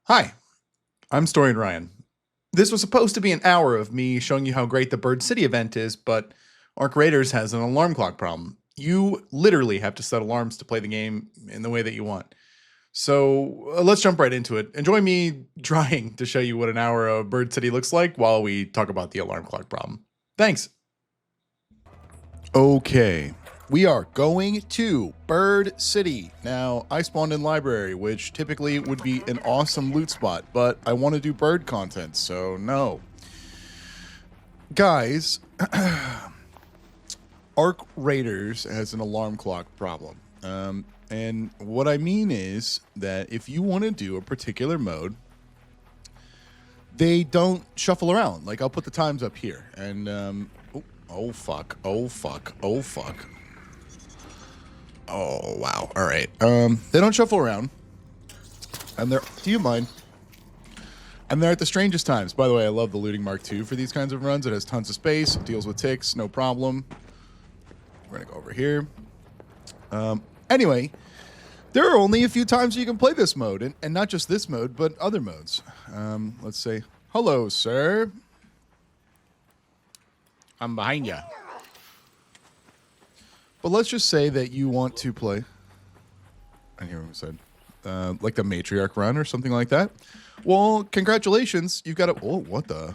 Hi, I'm Storian Ryan. This was supposed to be an hour of me showing you how great the Bird City event is, but Arc Raiders has an alarm clock problem. You literally have to set alarms to play the game in the way that you want. So let's jump right into it. Enjoy me trying to show you what an hour of Bird City looks like while we talk about the alarm clock problem. Thanks. Okay, we are going to Bird City. Now, I spawned in Library, which typically would be an awesome loot spot, but I want to do bird content, so no. Guys, Arc Raiders has an alarm clock problem. And what I mean is that if you want to do a particular mode, they don't shuffle around. Like, I'll put the times up here, and oh fuck, oh fuck, oh fuck. Oh wow, all right. They don't shuffle around, and they're, do you mind? And they're at the strangest times. By the way, I love the looting Mark II for these kinds of runs. It has tons of space, deals with ticks, no problem. We're gonna go over here. Anyway, there are only a few times you can play this mode, and not just this mode, but other modes. Let's say, hello, sir. I'm behind you. But let's just say that you want to play, I hear what I said, like the matriarch run or something like that. Well, congratulations. You've got to, oh, what the?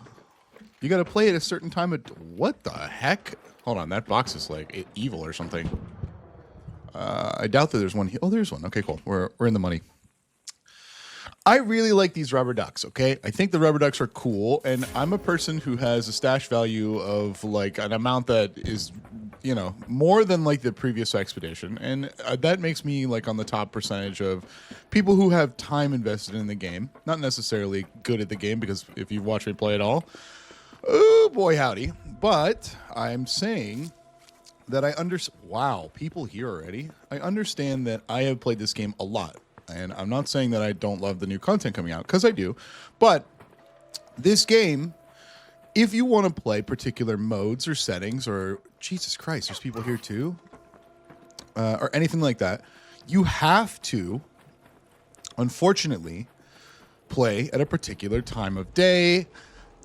You got to play at a certain time of, what the heck? Hold on, that box is like evil or something. I doubt that there's one here. Oh, there's one. Okay, cool. We're in the money. I really like these rubber ducks, okay? I think the rubber ducks are cool, and I'm a person who has a stash value of like an amount that is, you know, more than like the previous expedition, and that makes me like on the top percentage of people who have time invested in the game. Not necessarily good at the game, because if you've watched me play at all, oh boy howdy. But I'm saying that I understand. Wow, people here already. I understand that I have played this game a lot. And I'm not saying that I don't love the new content coming out, because I do. But this game, if you want to play particular modes or settings, or Jesus Christ, there's people here too, or anything like that, you have to, unfortunately, play at a particular time of day.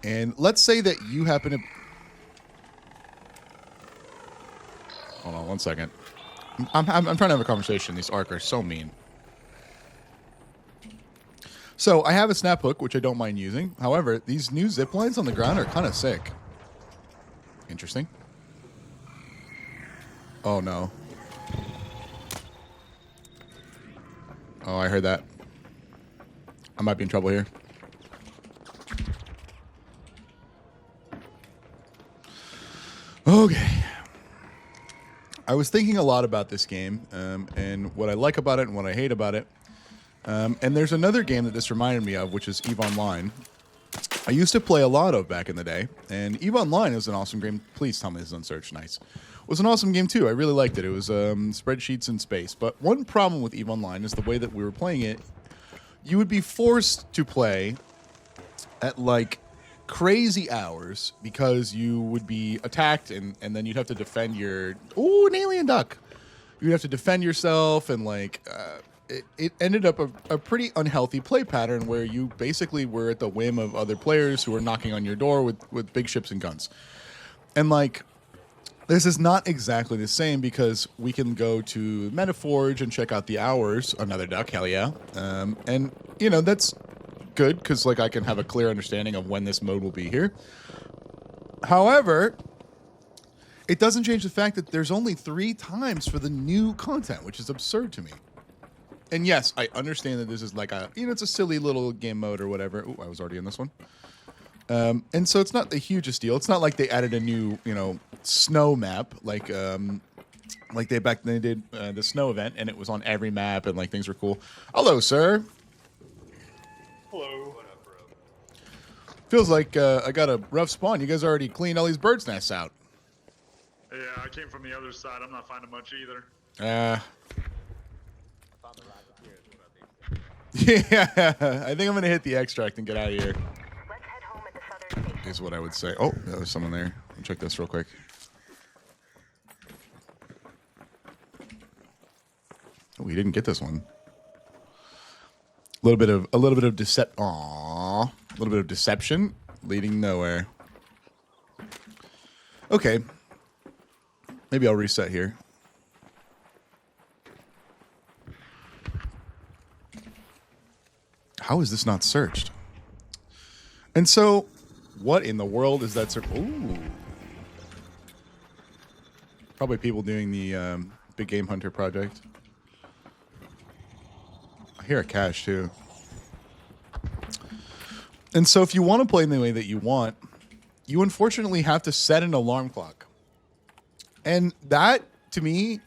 And let's say that you happen to... Hold on one second. I'm trying to have a conversation. These Arc are so mean. So I have a snap hook, which I don't mind using. However, these new zip lines on the ground are kind of sick. Interesting. Oh, no. Oh, I heard that. I might be in trouble here. Okay. I was thinking a lot about this game, and what I like about it and what I hate about it. And there's another game that this reminded me of, which is EVE Online. I used to play a lot of back in the day, and EVE Online is an awesome game. Please tell me this is unsearched. Nice. It was an awesome game, too. I really liked it. It was spreadsheets in space. But one problem with EVE Online is the way that we were playing it. You would be forced to play at, like, crazy hours because you would be attacked, and then you'd have to defend your... Ooh, an alien duck! You'd have to defend yourself, and, like... It ended up a pretty unhealthy play pattern where you basically were at the whim of other players who were knocking on your door with big ships and guns. And, like, this is not exactly the same because we can go to Metaforge and check out the hours. Another duck, hell yeah. And, you know, that's good because, like, I can have a clear understanding of when this mode will be here. However, it doesn't change the fact that there's only 3 times for the new content, which is absurd to me. And yes, I understand that this is like a, you know, it's a silly little game mode or whatever. Ooh, I was already in this one. And so it's not the hugest deal. It's not like they added a new, you know, snow map, like they back then they did the snow event, and it was on every map, and like things were cool. Hello, sir. Hello. What up, bro? Feels like I got a rough spawn. You guys already cleaned all these birds' nests out. Yeah, I came from the other side. I'm not finding much either. Yeah, I think I'm gonna hit the extract and get out of here. Let's head home at the southern station. Is what I would say. Oh, there's someone there. Let me check this real quick. Oh, we didn't get this one. A little bit of deception leading nowhere. Okay. Maybe I'll reset here. How is this not searched? And so, what in the world is that search? Ooh. Probably people doing the Big Game Hunter project. I hear a cache too. And so if you want to play in the way that you want, you unfortunately have to set an alarm clock. And that, to me,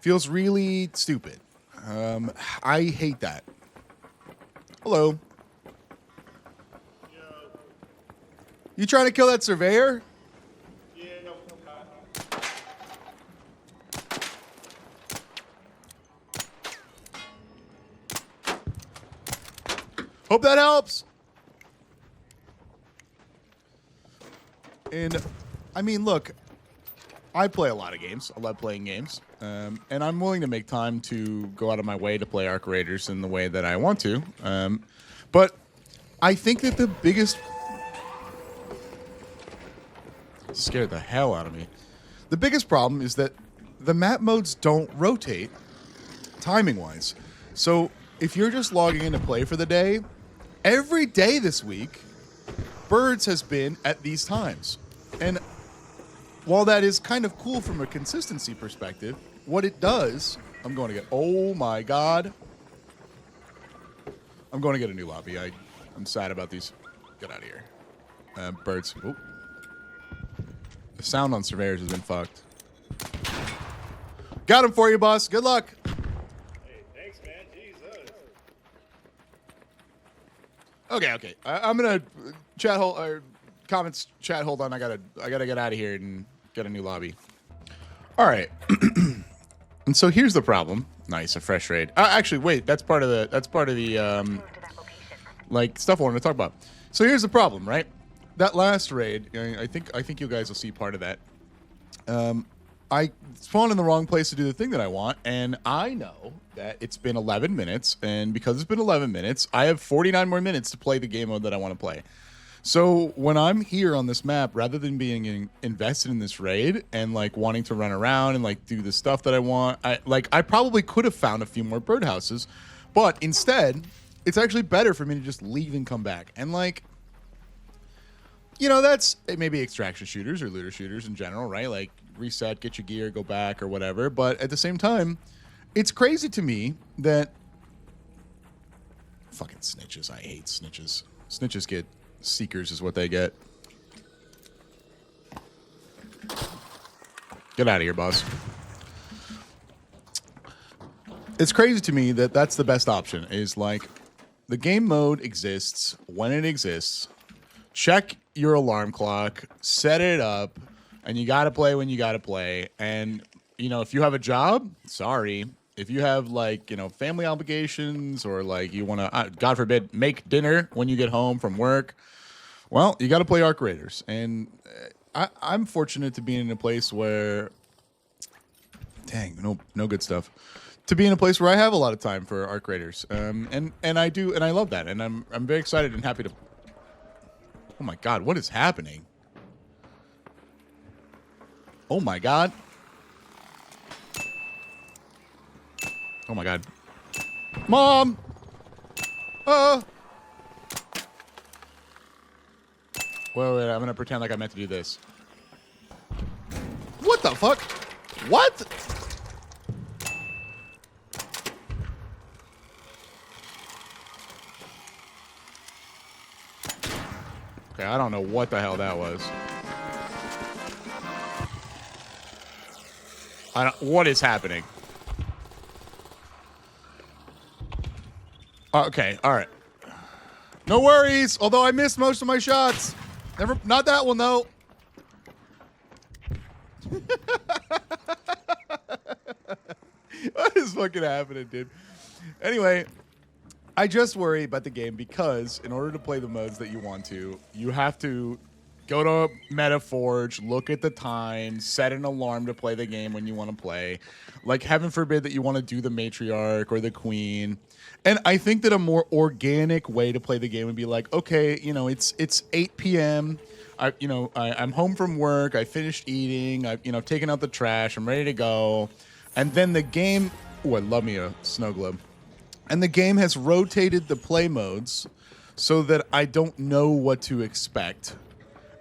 feels really stupid. I hate that. Hello. You trying to kill that surveyor? Yeah, no. Hope that helps. And I mean, look, I play a lot of games. I love playing games. And I'm willing to make time to go out of my way to play Arc Raiders in the way that I want to. But I think that the biggest... scared the hell out of me. The biggest problem is that the map modes don't rotate timing-wise. So if you're just logging in to play for the day, every day this week, Birds has been at these times. And while that is kind of cool from a consistency perspective, what it does... I'm going to get... Oh, my God. I'm going to get a new lobby. I'm sad about these. Get out of here. Birds. Ooh. The sound on surveyors has been fucked. Got him for you, boss. Good luck. Hey, thanks, man. Jesus. Okay. I'm gonna chat hold or comments chat. Hold on. I gotta get out of here and get a new lobby. All right. And so here's the problem. Nice, a fresh raid. Actually, wait. That's part of the Move to that location. like stuff I wanted to talk about. So here's the problem, right? That last raid, I think you guys will see part of that. I spawned in the wrong place to do the thing that I want, and I know that it's been 11 minutes, and because it's been 11 minutes, I have 49 more minutes to play the game mode that I want to play. So when I'm here on this map, rather than being invested in this raid and like wanting to run around and like do the stuff that I want, I probably could have found a few more birdhouses, but instead, it's actually better for me to just leave and come back. And like, you know, that's maybe extraction shooters or looter shooters in general, right? Like reset, get your gear, go back or whatever. But at the same time, it's crazy to me that fucking snitches. I hate snitches. Snitches get seekers is what they get. Get out of here, boss. It's crazy to me that that's the best option is like the game mode exists when it exists. Check your alarm clock, set it up, and you got to play when you got to play. And, you know, if you have a job, sorry. If you have, like, you know, family obligations or, like, you want to, God forbid, make dinner when you get home from work, well, you got to play Arc Raiders. And I'm fortunate to be in a place where, dang, no good stuff. To be in a place where I have a lot of time for Arc Raiders. And I do, and I love that. And I'm very excited and happy to... Oh my God, what is happening? Oh my God. Oh my God. Mom! Wait, I'm gonna pretend like I meant to do this. What the fuck? What? Okay, I don't know what the hell that was. What is happening? Okay, all right. No worries. Although I missed most of my shots. Not that one though. What is fucking happening, dude? Anyway, I just worry about the game because in order to play the modes that you want to, you have to go to MetaForge, look at the time, set an alarm to play the game when you want to play. Like, heaven forbid that you want to do the matriarch or the queen. And I think that a more organic way to play the game would be like, okay, you know, it's 8 p.m. I'm home from work. I finished eating. I've, you know, taken out the trash. I'm ready to go. And then the game, oh, I love me a snow globe. And the game has rotated the play modes so that I don't know what to expect.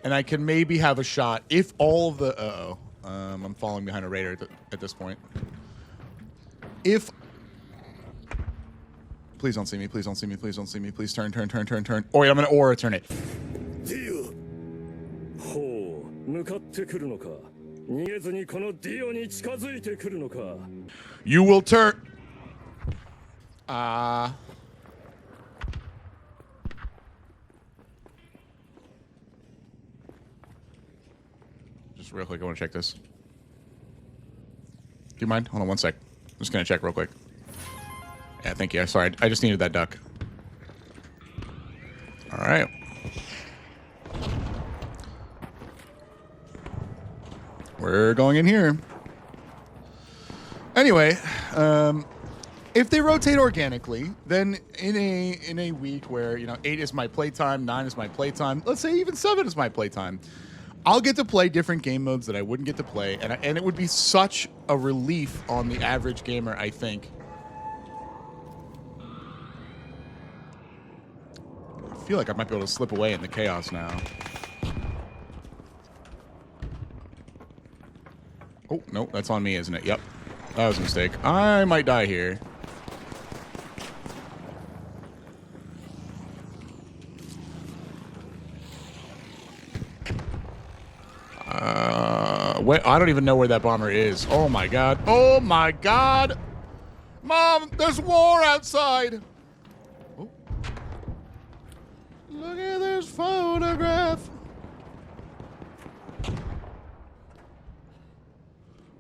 And I can maybe have a shot if all of the, I'm falling behind a raider at this point. If, please don't see me, please don't see me, please don't see me, please turn. Oh wait, I'm gonna aura turn it. Dio. Ho, 向かってくるのか。逃げずにこのディオに近づいてくるのか。You will turn. Just real quick, I want to check this. Do you mind? Hold on one sec. I'm just gonna check real quick. Yeah, thank you. Sorry, I just needed that duck. All right. We're going in here. Anyway, if they rotate organically, then in a week where, you know, 8 is my playtime, 9 is my playtime, let's say even 7 is my playtime, I'll get to play different game modes that I wouldn't get to play, and it would be such a relief on the average gamer, I think. I feel like I might be able to slip away in the chaos now. Oh, no, that's on me, isn't it? Yep. That was a mistake. I might die here. I don't even know where that bomber is. Oh my god. Oh my god! Mom, there's war outside! Oh. Look at this photograph.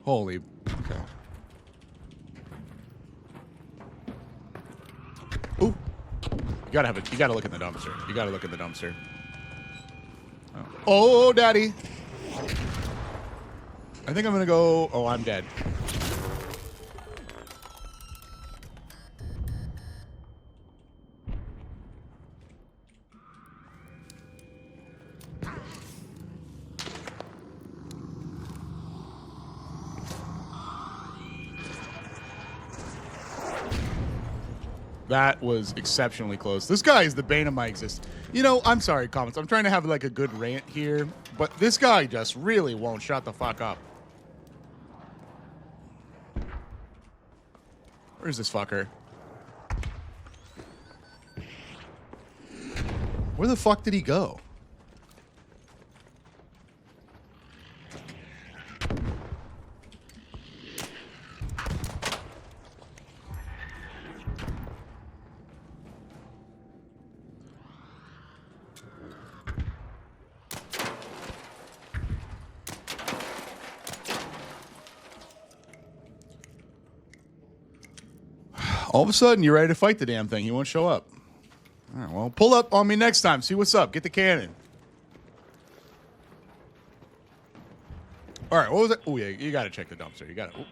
Holy. Okay. Ooh. You gotta look in the dumpster. You gotta look in the dumpster. Oh, daddy. I think I'm gonna go. Oh, I'm dead. That was exceptionally close. This guy is the bane of my existence. You know, I'm sorry, comments. I'm trying to have like a good rant here, but this guy just really won't shut the fuck up. Where's this fucker? Where the fuck did he go? All of a sudden, you're ready to fight the damn thing. He won't show up. All right, well, pull up on me next time. See what's up. Get the cannon. All right, what was it? Oh, yeah, you got to check the dumpster. You got to.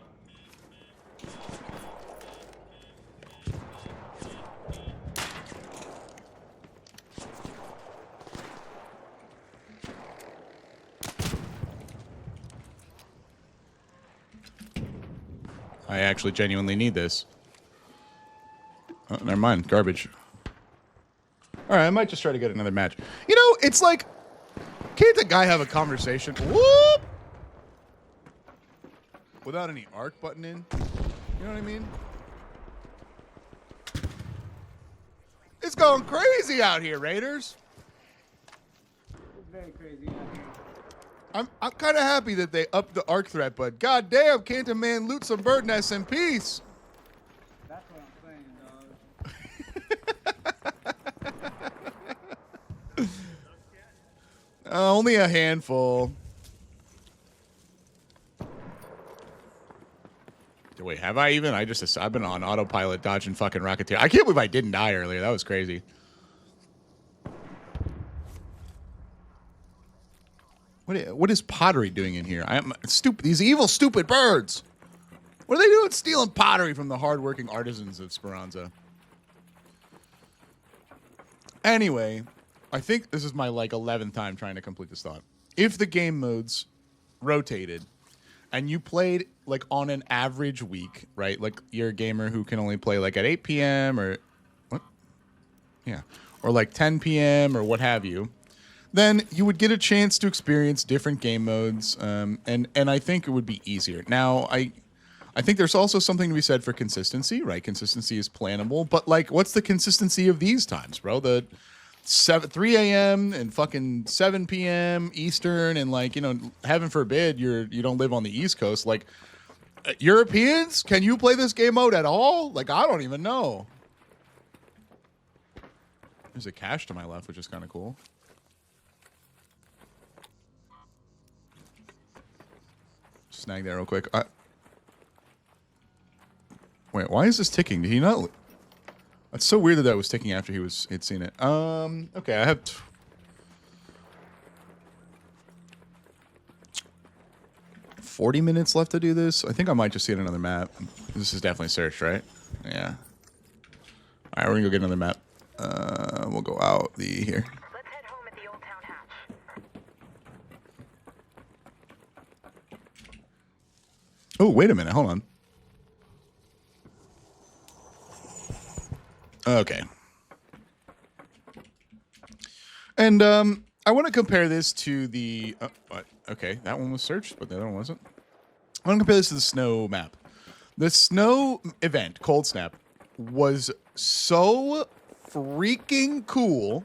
I actually genuinely need this. Oh, never mind. Garbage. All right, I might just try to get another match. You know, it's like, can't the guy have a conversation? Whoop! Without any arc button in? You know what I mean? It's going crazy out here, Raiders. It's very crazy out here. I'm kind of happy that they upped the arc threat, but goddamn, can't a man loot some bird nests in peace? That's what I'm saying, dog. Only a handful. Wait, have I even? I've been on autopilot dodging fucking Rocketeer. I can't believe I didn't die earlier. That was crazy. What is pottery doing in here? I'm stupid. These evil, stupid birds. What are they doing stealing pottery from the hardworking artisans of Speranza? Anyway, I think this is my like 11th time trying to complete this thought. If the game modes rotated and you played like on an average week, right? Like you're a gamer who can only play like at 8 p.m. or what? Yeah. Or like 10 p.m. or what have you. Then you would get a chance to experience different game modes, and I think it would be easier. Now, I think there's also something to be said for consistency, right? Consistency is plannable, but like, what's the consistency of these times, bro? The 3 a.m. and fucking 7 p.m. Eastern, and like, you know, heaven forbid you don't live on the East Coast. Like, Europeans, can you play this game mode at all? Like, I don't even know. There's a cache to my left, which is kind of cool. Snag that real quick. Wait, why is this ticking? Did he not? That's so weird that was ticking after he'd seen it. Okay, I have 40 minutes left to do this. I think I might just see another map. This is definitely searched, right? Yeah. All right, we're gonna go get another map. We'll go out here. Let's head home at the Old Town Hatch. Oh, wait a minute. Hold on. Okay. And I want to compare this to the... okay, that one was searched, but the other one wasn't. I want to compare this to the snow map. The snow event, Cold Snap, was so freaking cool.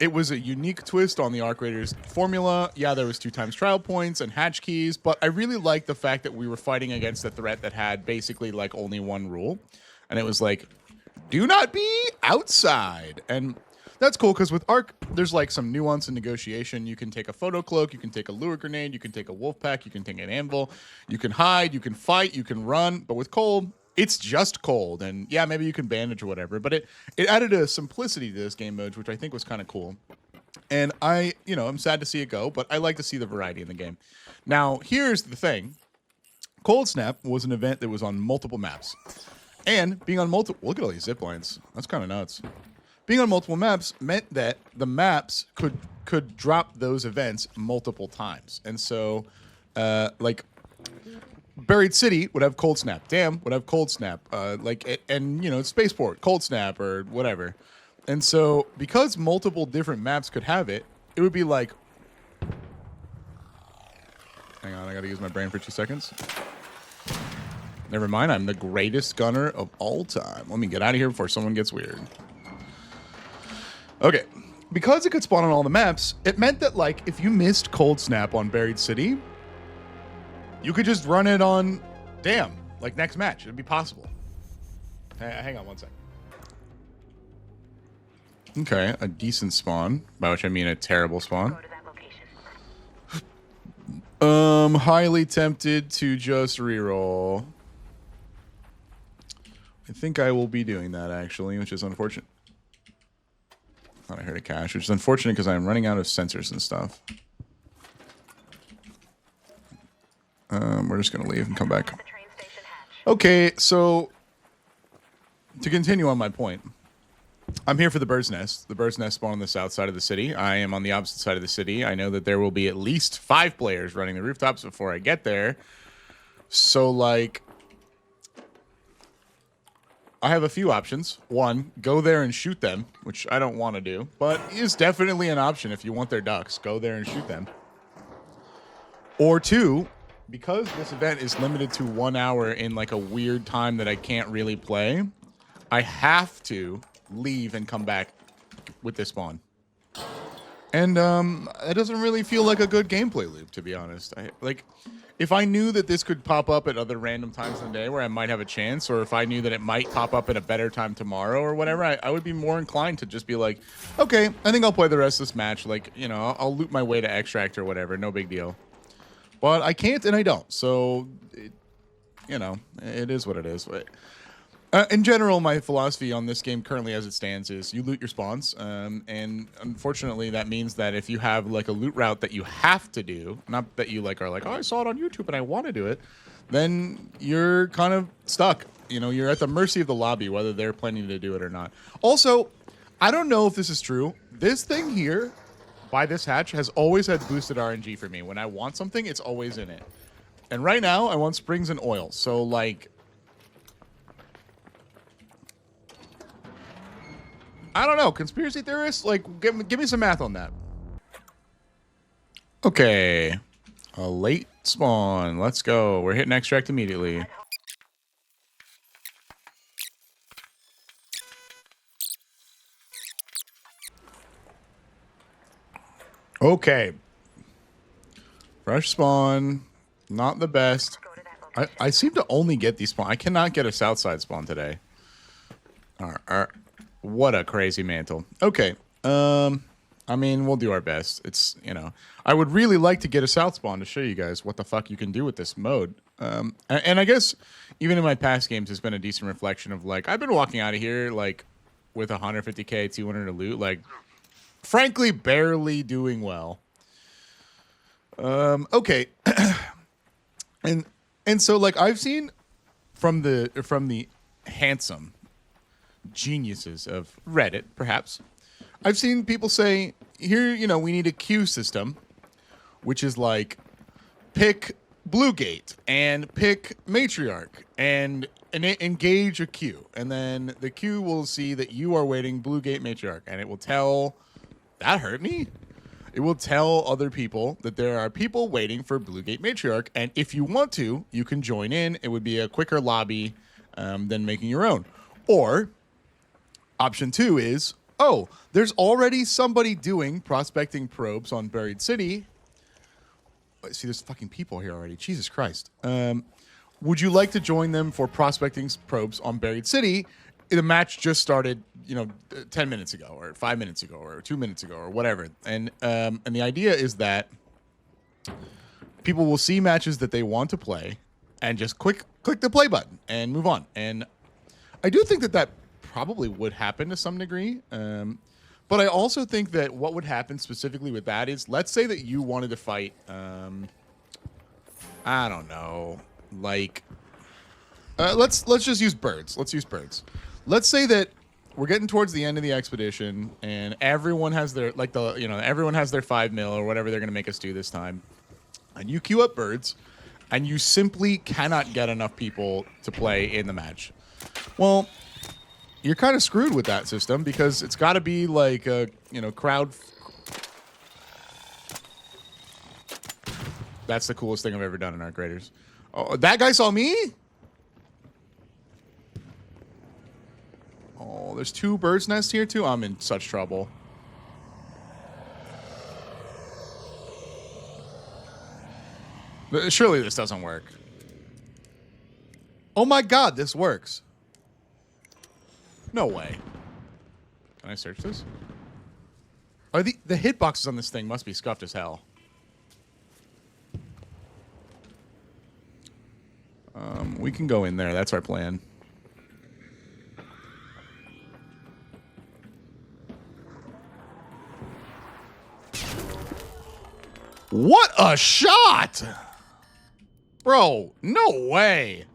It was a unique twist on the Arc Raiders formula. Yeah, there was 2x trial points and hatch keys, but I really liked the fact that we were fighting against a threat that had basically like only one rule. And it was like, do not be outside. And that's cool because with Arc, there's like some nuance and negotiation. You can take a photo cloak, you can take a lure grenade, you can take a wolf pack, you can take an anvil, you can hide, you can fight, you can run. But with cold, it's just cold. And yeah, maybe you can bandage or whatever. But it added a simplicity to this game mode, which I think was kind of cool. And I'm sad to see it go, but I like to see the variety in the game. Now, here's the thing. Cold Snap was an event that was on multiple maps. And being on multiple... Look at all these zip lines. That's kind of nuts. Being on multiple maps meant that the maps could drop those events multiple times. And so, like... Buried City would have Cold Snap. Dam would have Cold Snap. Spaceport, Cold Snap, or whatever. And so, because multiple different maps could have it, it would be like... Hang on, I gotta use my brain for 2 seconds. Never mind, I'm the greatest gunner of all time. Let me get out of here before someone gets weird. Okay. Because it could spawn on all the maps, it meant that, like, if you missed Cold Snap on Buried City... You could just run it on Dam, like next match. It'd be possible. Hang on 1 second. Okay, a decent spawn, by which I mean a terrible spawn. Go to that location. Highly tempted to just reroll. I think I will be doing that actually, which is unfortunate. Thought I heard a cache, which is unfortunate because I'm running out of sensors and stuff. We're just going to leave and come back. The train station hatch. Okay, so to continue on my point, I'm here for the bird's nest. The bird's nest spawn on the south side of the city. I am on the opposite side of the city. I know that there will be at least 5 players running the rooftops before I get there. So, like, I have a few options. 1, go there and shoot them, which I don't want to do, but is definitely an option if you want their ducks. Go there and shoot them. Or 2... Because this event is limited to 1 hour in like a weird time that I can't really play, I have to leave and come back with this spawn. And it doesn't really feel like a good gameplay loop, to be honest. If I knew that this could pop up at other random times in the day where I might have a chance, or if I knew that it might pop up at a better time tomorrow or whatever, I would be more inclined to just be like, okay, I think I'll play the rest of this match. Like, you know, I'll loop my way to extract or whatever. No big deal. But I can't and I don't. So, it is what it is. In general, my philosophy on this game currently as it stands is you loot your spawns. And unfortunately, that means that if you have like a loot route that you have to do, not that you like are like, oh, I saw it on YouTube and I want to do it, then you're kind of stuck. You know, you're at the mercy of the lobby, whether they're planning to do it or not. Also, I don't know if this is true. This thing here, by this hatch, has always had boosted RNG for me. When I want something, it's always in it. And right now, I want springs and oil. So, like, I don't know. Conspiracy theorists, like, give me some math on that. Okay. A late spawn. Let's go. We're hitting extract immediately. Okay. Fresh spawn. Not the best. I seem to only get these spawn. I cannot get a south side spawn today. What a crazy mantle. Okay. I mean, we'll do our best. It's, you know, I would really like to get a south spawn to show you guys what the fuck you can do with this mode. And I guess even in my past games, it's been a decent reflection of like, I've been walking out of here like with 150k, 200 to loot, like frankly, barely doing well. Okay. And so like I've seen from the handsome geniuses of Reddit, perhaps, I've seen people say, here, you know, we need a queue system, which is like pick Blue Gate and pick Matriarch and engage a queue. And then the queue will see that you are waiting Blue Gate Matriarch, and it will tell, that hurt me. It will tell other people that there are people waiting for Blue Gate Matriarch. And if you want to, you can join in. It would be a quicker lobby than making your own. Or option 2 is, oh, there's already somebody doing prospecting probes on Buried City. See, there's fucking people here already. Jesus Christ. Would you like to join them for prospecting probes on Buried City? The match just started, you know, 10 minutes ago or 5 minutes ago or 2 minutes ago or whatever. And the idea is that people will see matches that they want to play and just click the play button and move on. And I do think that probably would happen to some degree. But I also think that what would happen specifically with that is, let's say that you wanted to fight, I don't know, like, let's just use birds. Let's use birds. Let's say that we're getting towards the end of the expedition and everyone has their, like everyone has their 5 mil or whatever they're going to make us do this time. And you queue up birds and you simply cannot get enough people to play in the match. Well, you're kind of screwed with that system because it's got to be like a, crowd. That's the coolest thing I've ever done in Arc Raiders. Oh, that guy saw me? Oh, there's 2 birds' nests here too? I'm in such trouble. Surely this doesn't work. Oh my god, this works. No way. Can I search this? Are the hitboxes on this thing must be scuffed as hell. We can go in there. That's our plan. What a shot! Bro, no way.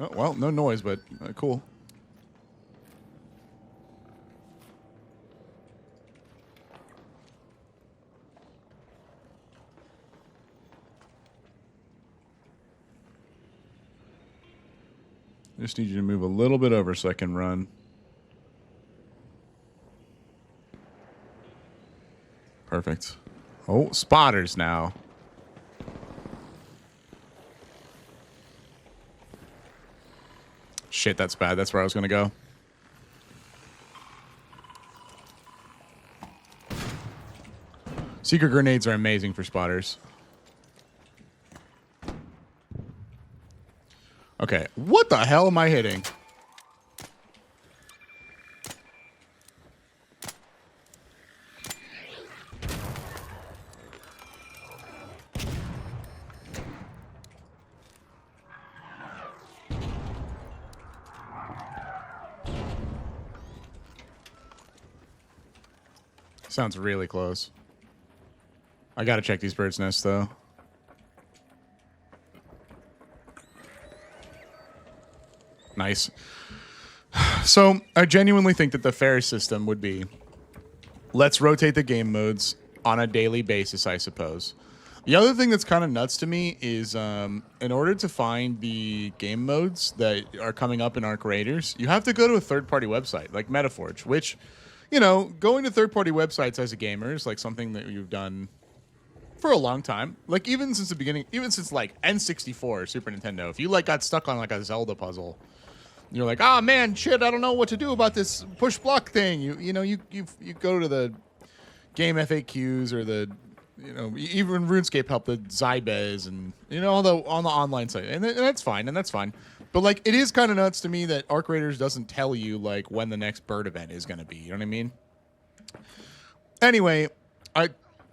Oh, well, no noise, but cool. I just need you to move a little bit over so I can run. Perfect. Oh, spotters now. Shit, that's bad. That's where I was going to go. Secret grenades are amazing for spotters. Okay, what the hell am I hitting? Sounds really close. I gotta check these birds' nests, though. Nice. So, I genuinely think that the fair system would be, let's rotate the game modes on a daily basis, I suppose. The other thing that's kind of nuts to me is in order to find the game modes that are coming up in our creators, you have to go to a third-party website like Metaforge, which, you know, going to third-party websites as a gamer is like something that you've done for a long time. Like even since the beginning, even since like N64 or Super Nintendo, if you like got stuck on like a Zelda puzzle, you're like, ah, man, shit, I don't know what to do about this push block thing. You go to the game FAQs or the, you know, even RuneScape helped the Zybez and, you know, on the online site, and that's fine, But like, it is kind of nuts to me that Arc Raiders doesn't tell you like when the next bird event is going to be. You know what I mean? Anyway,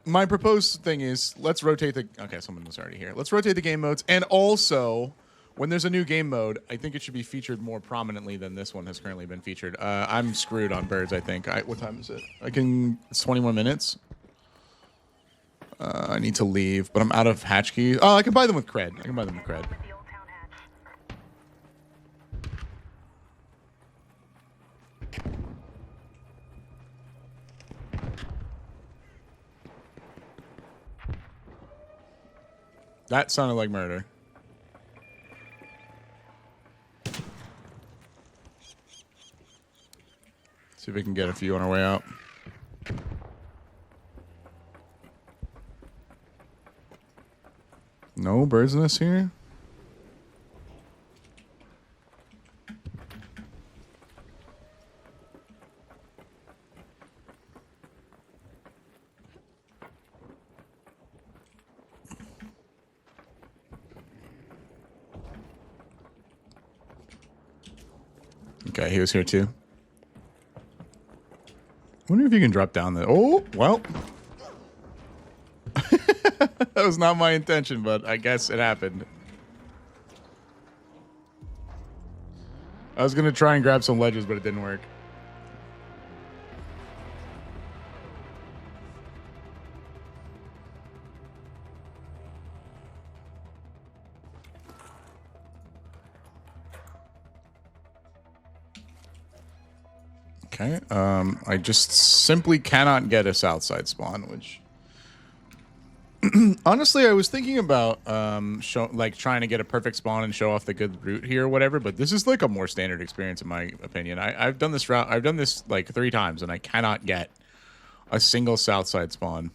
my proposed thing is let's rotate the. Okay, someone was already here. Let's rotate the game modes, and also when there's a new game mode, I think it should be featured more prominently than this one has currently been featured. I'm screwed on birds. I think. What time is it? It's 21 minutes. I need to leave, but I'm out of hatch keys. Oh, I can buy them with cred. With the old town hatch. That sounded like murder. See if we can get a few on our way out. No birds nest here? Okay, he was here too. Wonder if you can drop down the. Oh, well. That was not my intention, but I guess it happened. I was gonna try and grab some ledges, but it didn't work. Okay, I just simply cannot get a south side spawn, which honestly I was thinking about trying to get a perfect spawn and show off the good route here or whatever, but this is like a more standard experience in my opinion. I've done this route, I've done this like 3 times and I cannot get a single south side spawn.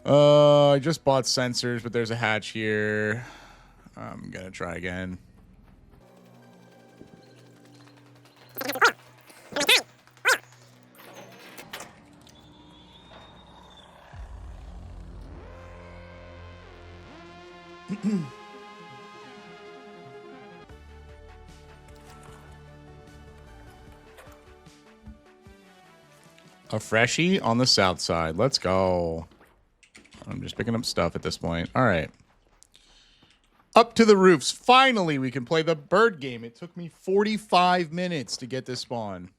I just bought sensors, but there's a hatch here. I'm gonna try again. A freshie on the south side. Let's go. I'm just picking up stuff at this point. All right. Up to the roofs. Finally, we can play the bird game. It took me 45 minutes to get this spawn.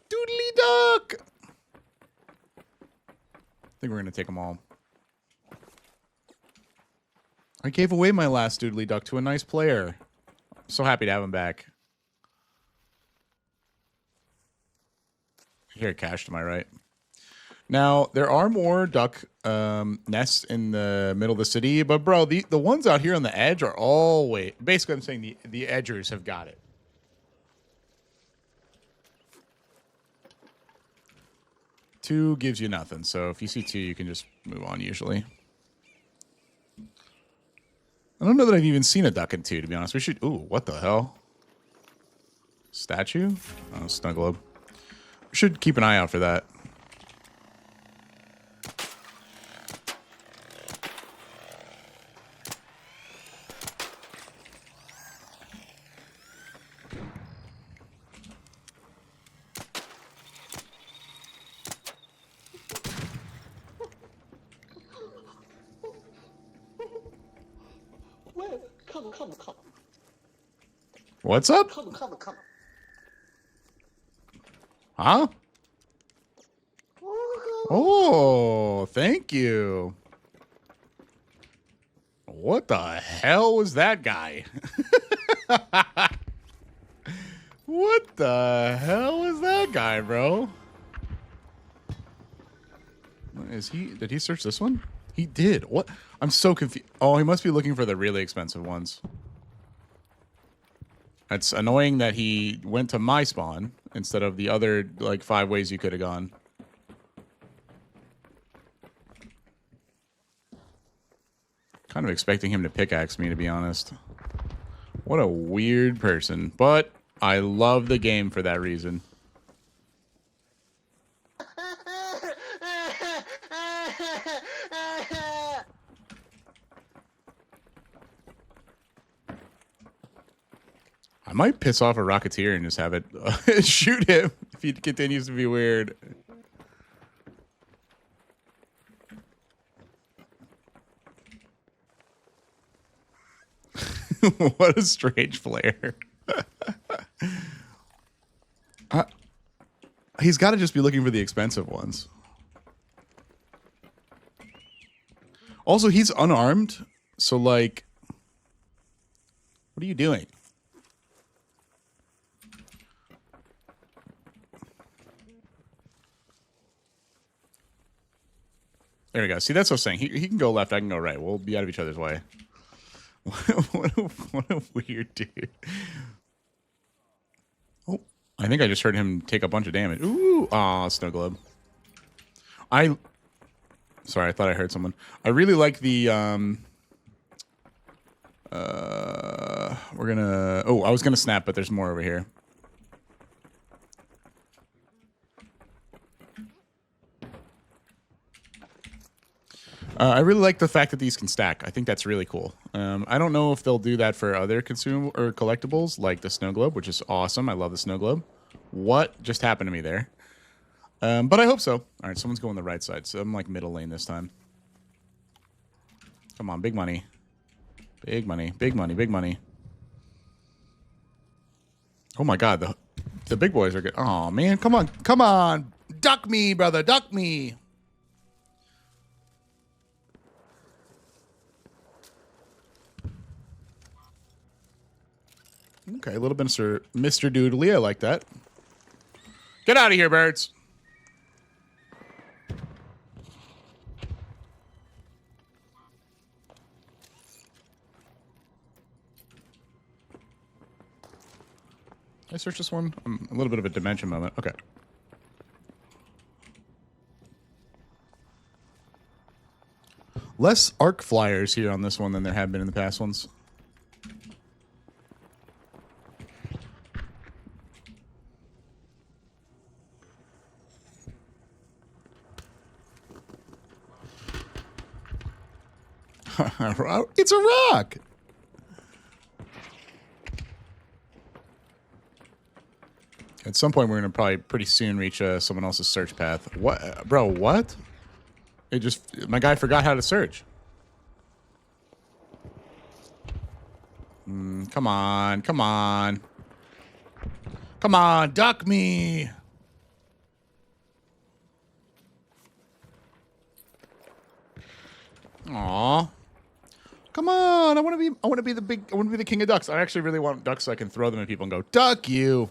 Doodly duck. I think we're going to take them all. I gave away my last doodly duck to a nice player. I'm so happy to have him back. Here, cache to my right. Now, there are more duck nests in the middle of the city, but bro, the ones out here on the edge are always... Basically, I'm saying the edgers have got it. Two gives you nothing, so if you see 2, you can just move on usually. I don't know that I've even seen a duck in 2, to be honest. We should... Ooh, what the hell? Statue? Oh, snow globe. We should keep an eye out for that. Come. What's up? Come, come, come. Huh? Oh, thank you. What the hell was that guy? What the hell is that guy, bro? Is he? Did he search this one? He did. What? I'm so confused. Oh, he must be looking for the really expensive ones. It's annoying that he went to my spawn instead of the other, like, 5 ways you could have gone. Kind of expecting him to pickaxe me, to be honest. What a weird person. But I love the game for that reason. I might piss off a Rocketeer and just have it shoot him if he continues to be weird. What a strange player. He's got to just be looking for the expensive ones. Also, he's unarmed, so, like, what are you doing? There we go. See, that's what I'm saying. He can go left, I can go right. We'll be out of each other's way. What a weird dude. Oh, I think I just heard him take a bunch of damage. Ooh, aw, snow globe. Sorry, I thought I heard someone. I really like the, we're gonna, oh, I was gonna snap, but there's more over here. I really like the fact that these can stack. I think that's really cool. I don't know if they'll do that for other consumable or collectibles like the snow globe, which is awesome. I love the snow globe. What just happened to me there? But I hope so. All right, someone's going the right side, so I'm like middle lane this time. Come on, big money. Big money, big money, big money. Oh my God, the big boys are good. Oh man, come on, come on. Duck me, brother, duck me. Okay, a little bit of Mr. Doodly. I like that. Get out of here, birds. Did I search this one? A little bit of a dimension moment. Okay. Less arc flyers here on this one than there have been in the past ones. It's a rock. At some point, we're gonna probably pretty soon reach someone else's search path. What, bro? What? It just my guy forgot how to search. Come on, come on, come on, duck me. Aw. Come on, I want to be the king of ducks. I actually really want ducks so I can throw them at people and go, duck you.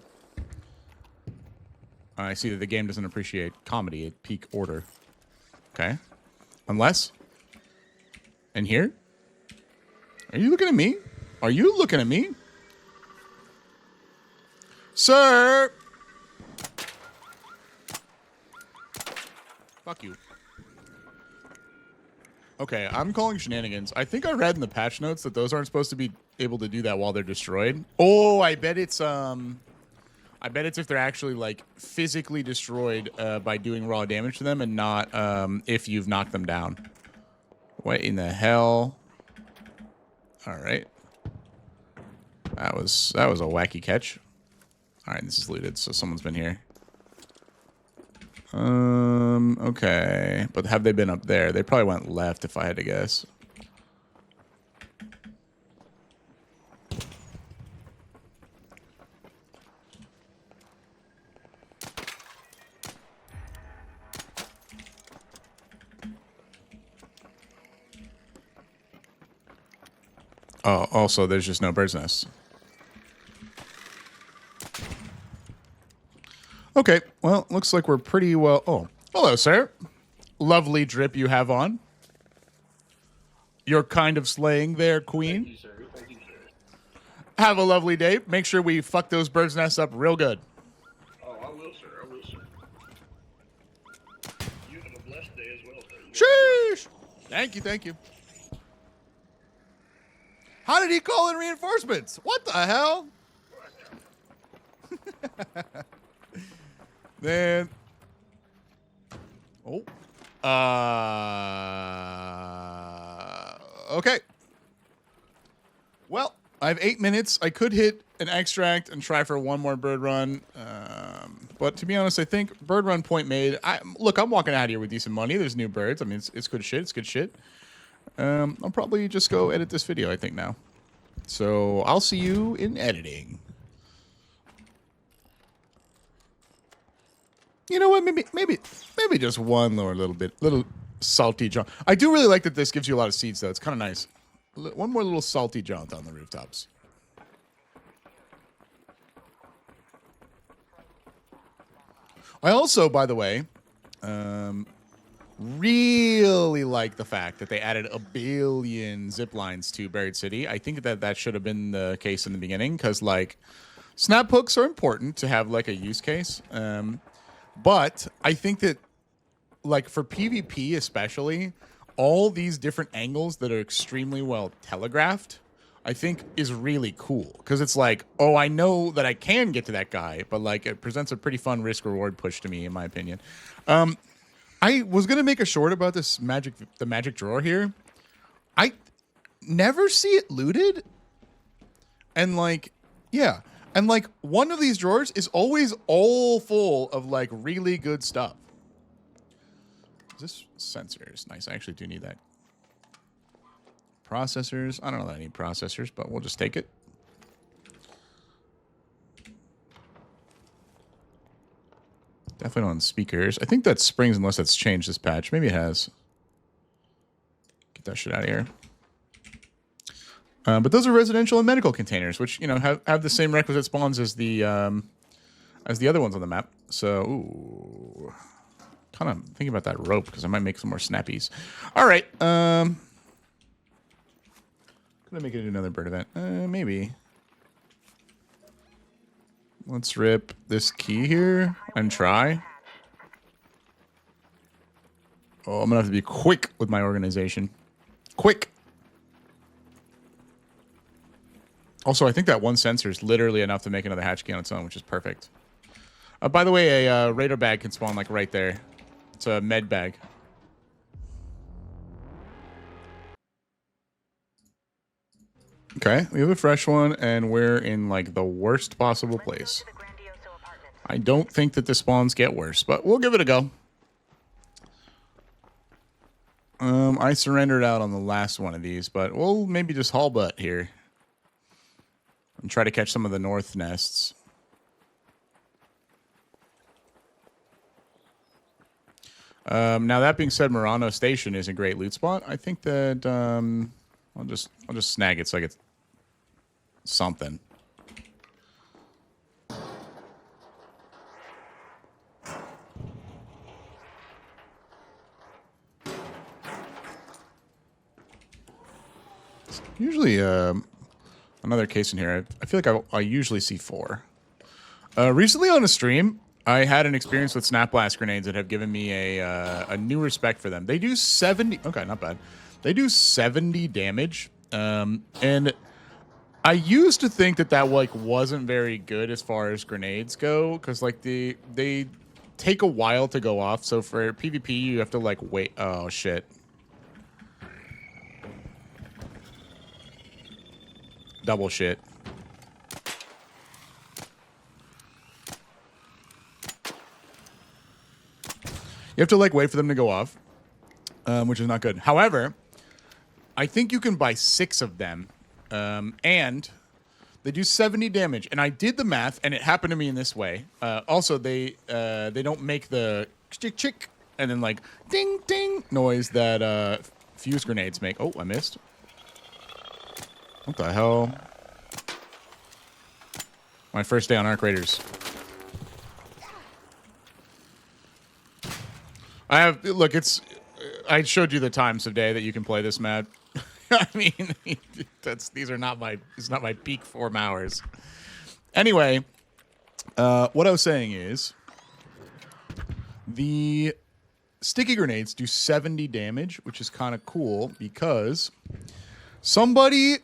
I see that the game doesn't appreciate comedy at peak order. Okay. Unless. In here? Are you looking at me? Are you looking at me? Sir! Fuck you. Okay, I'm calling shenanigans. I think I read in the patch notes that those aren't supposed to be able to do that while they're destroyed. Oh, I bet it's if they're actually like physically destroyed by doing raw damage to them and not if you've knocked them down. What in the hell? All right. That was a wacky catch. All right, this is looted, so someone's been here. Okay. But have they been up there? They probably went left if I had to guess. Oh, also, there's just no bird's nest. Okay, well, looks like we're pretty well... Oh, hello, sir. Lovely drip you have on. You're kind of slaying there, queen. Thank you, sir. Thank you, sir. Have a lovely day. Make sure we fuck those bird's nests up real good. Oh, I will, sir. I will, sir. You have a blessed day as well, sir. Sheesh! Thank you, thank you. How did he call in reinforcements? What the hell? Man. Oh. Okay. Well, I have 8 minutes. I could hit an extract and try for one more bird run. But to be honest, I think bird run point made. Look, I'm walking out here with decent money. There's new birds. I mean, it's good shit. It's good shit. I'll probably just go edit this video, I think, now. So I'll see you in editing. You know what? Maybe just one little salty jaunt. I do really like that this gives you a lot of seeds, though. It's kind of nice. One more little salty jaunt on the rooftops. I also, by the way, really like the fact that they added 1 billion zip lines to Buried City. I think that should have been the case in the beginning because, like, snap hooks are important to have, like, a use case. But I think that, like, for PvP especially, all these different angles that are extremely well telegraphed, I think is really cool. Because it's like, oh, I know that I can get to that guy, but, like, it presents a pretty fun risk-reward push to me, in my opinion. I was going to make a short about this the magic drawer here. I never see it looted. And, like, yeah. And, like, one of these drawers is always all full of, like, really good stuff. Is this sensors? Nice. I actually do need that. Processors. I don't know that I need processors, but we'll just take it. Definitely on speakers. I think that's springs unless that's changed this patch. Maybe it has. Get that shit out of here. But those are residential and medical containers, which, you know, have the same requisite spawns as the other ones on the map. So, ooh, kind of thinking about that rope because I might make some more snappies. All right, could I make it into another bird event? Maybe. Let's rip this key here and try. Oh, I'm gonna have to be quick with my organization. Quick. Also, I think that one sensor is literally enough to make another hatch key on its own, which is perfect. By the way, a radar bag can spawn, like, right there. It's a med bag. Okay, we have a fresh one, and we're in, like, the worst possible place. I don't think that the spawns get worse, but we'll give it a go. I surrendered out on the last one of these, but we'll maybe just haul butt here. And try to catch some of the north nests. Now that being said, Murano Station is a great loot spot. I think that I'll just snag it so I get something. Usually another case in here. I feel like I usually see 4. Recently on a stream, I had an experience with snap blast grenades that have given me a new respect for them. They do 70. Okay, not bad. They do 70 damage, and I used to think that like wasn't very good as far as grenades go, because like they take a while to go off. So for PvP, you have to like wait. Oh shit. Double shit. You have to like wait for them to go off, which is not good. However, I think you can buy 6 of them, and they do 70 damage. And I did the math, and it happened to me in this way. Also, they don't make the chick chick and then like ding ding noise that fuse grenades make. Oh, I missed. What the hell? My first day on Arc Raiders. I have look. It's. I showed you the times of day that you can play this map. I mean, these are not my. It's not my peak form hours. Anyway, what I was saying is, the sticky grenades do 70 damage, which is kind of cool because somebody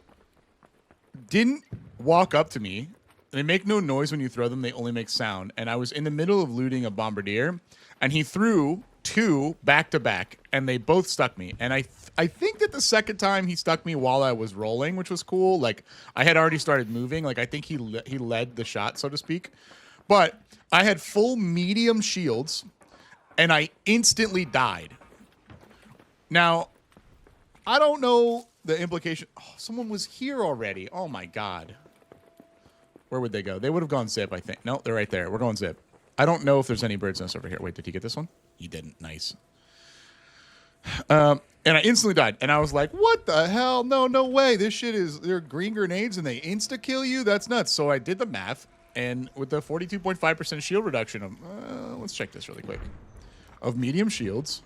didn't walk up to me. They make no noise when you throw them. They only make sound. And I was in the middle of looting a bombardier, and he threw 2 back to back, and they both stuck me. And I think that the second time he stuck me while I was rolling, which was cool. Like I had already started moving. Like I think he led the shot, so to speak. But I had full medium shields, and I instantly died. Now, I don't know the implication. Oh, someone was here already. Oh my god. Where would they go? They would have gone zip, I think. No, they're right there. We're going zip. I don't know if there's any bird's nest over here. Wait, did he get this one? He didn't. Nice. And I instantly died. And I was like, what the hell? No, no way. This shit is... They're green grenades and they insta-kill you? That's nuts. So I did the math. And with the 42.5% shield reduction of... let's check this really quick. Of medium shields.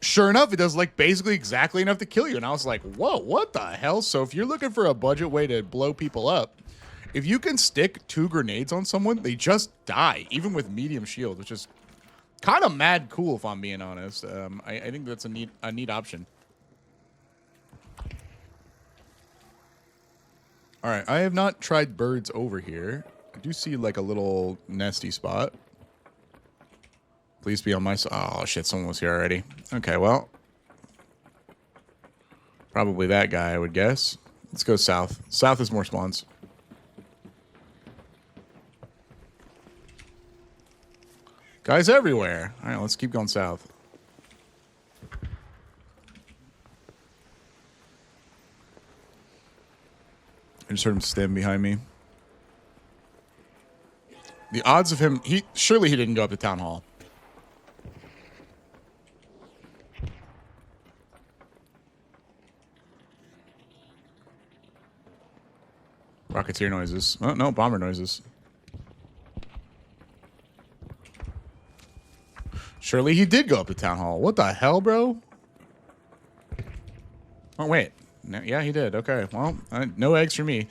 Sure enough, it does like basically exactly enough to kill you. And I was like, whoa, what the hell? So if you're looking for a budget way to blow people up... If you can stick 2 grenades on someone, they just die, even with medium shield, which is kind of mad cool, if I'm being honest. I think that's a neat option. All right, I have not tried birds over here. I do see like a little nesty spot. Please be on my side. Oh, shit, someone was here already. Okay, well. Probably that guy, I would guess. Let's go south. South is more spawns. Guys everywhere. All right, let's keep going south. I just heard him stand behind me. The odds of him... Surely he didn't go up to town hall. Rocketeer noises. Oh, no, bomber noises. Surely he did go up to town hall. What the hell, bro? Oh, wait. No, yeah, he did. Okay, well, no eggs for me.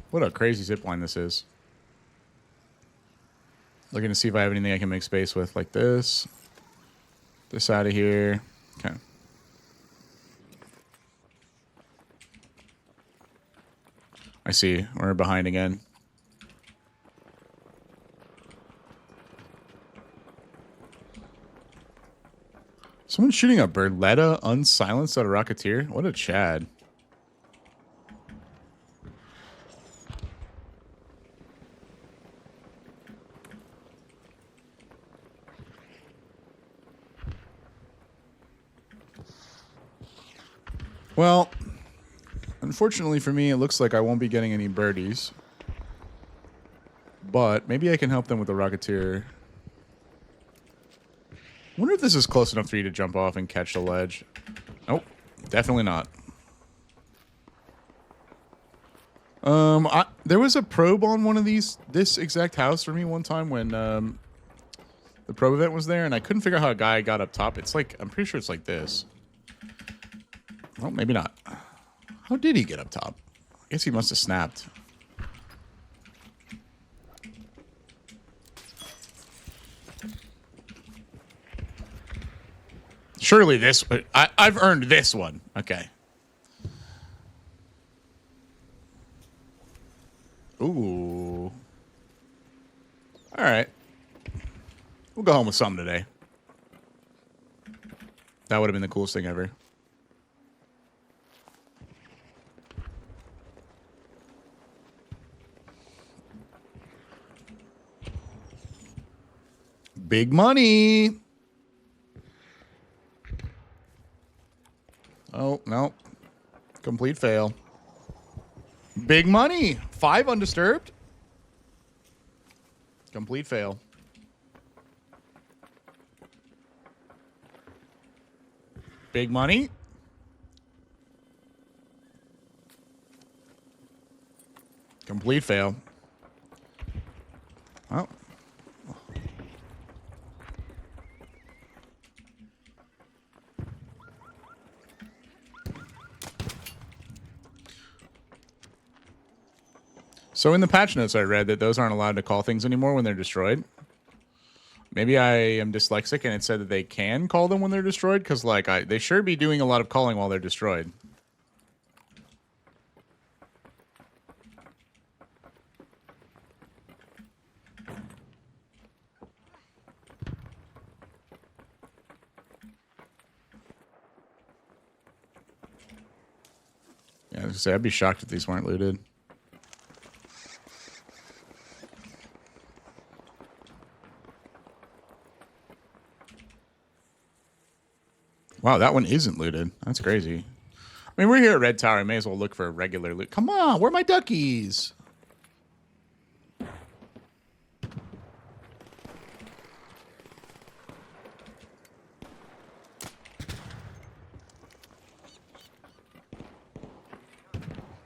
What a crazy zip line this is. Looking to see if I have anything I can make space with, like this. This out of here. Okay. I see. We're behind again. Someone's shooting a Berletta unsilenced at a Rocketeer? What a Chad. Well... Unfortunately for me, it looks like I won't be getting any birdies. But maybe I can help them with the Rocketeer. I wonder if this is close enough for you to jump off and catch the ledge. Nope, definitely not. There was a probe on one of this exact house for me one time when the probe event was there, and I couldn't figure out how a guy got up top. It's like, I'm pretty sure it's like this. Well, maybe not. How did he get up top? I guess he must have snapped. Surely this... I've earned this one. Okay. Ooh. All right. We'll go home with something today. That would have been the coolest thing ever. Big money. Oh, no. Complete fail. Big money. 5 undisturbed. Complete fail. Big money. Complete fail. Oh. So in the patch notes I read that those aren't allowed to call things anymore when they're destroyed. Maybe I am dyslexic and it said that they can call them when they're destroyed, because like they sure be doing a lot of calling while they're destroyed. Yeah, I was gonna say I'd be shocked if these weren't looted. Wow, that one isn't looted. That's crazy. I mean, we're here at Red Tower. I may as well look for a regular loot. Come on, where are my duckies?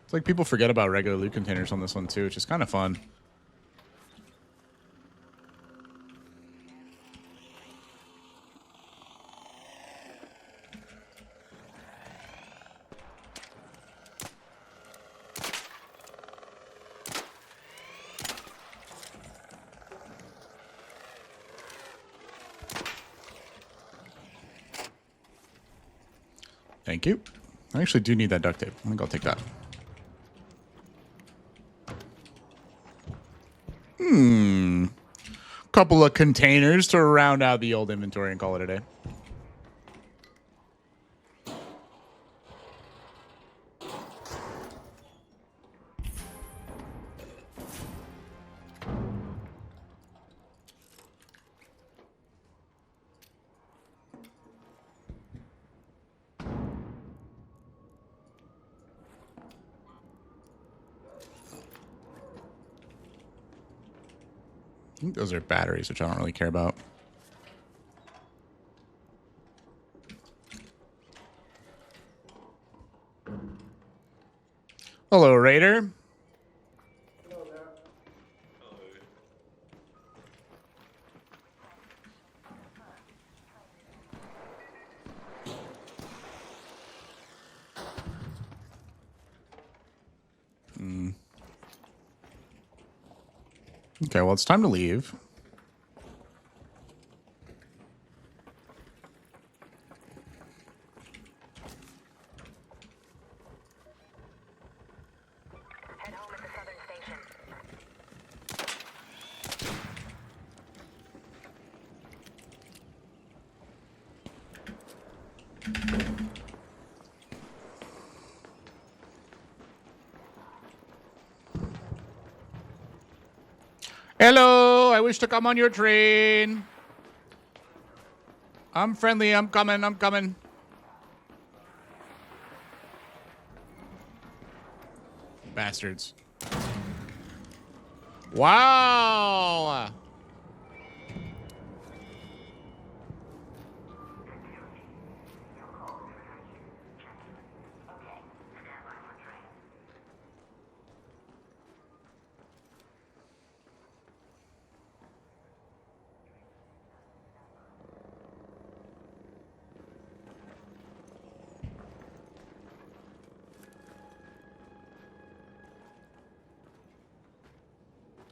It's like people forget about regular loot containers on this one too, which is kind of fun. Thank you. I actually do need that duct tape. I think I'll take that. Couple of containers to round out the old inventory and call it a day. I think those are batteries, which I don't really care about. Hello, Raider. Okay, well, it's time to leave. Head home at the southern station. Hello, I wish to come on your train. I'm friendly, I'm coming, I'm coming. Bastards. Wow.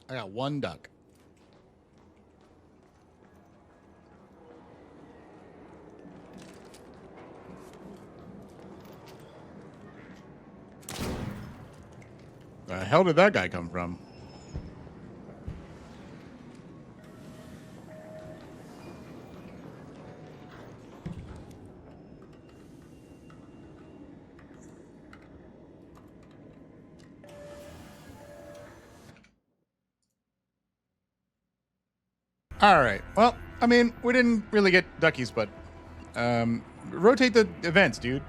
I got one duck. The hell did that guy come from? All right. Well, I mean, we didn't really get duckies, but rotate the events, dude.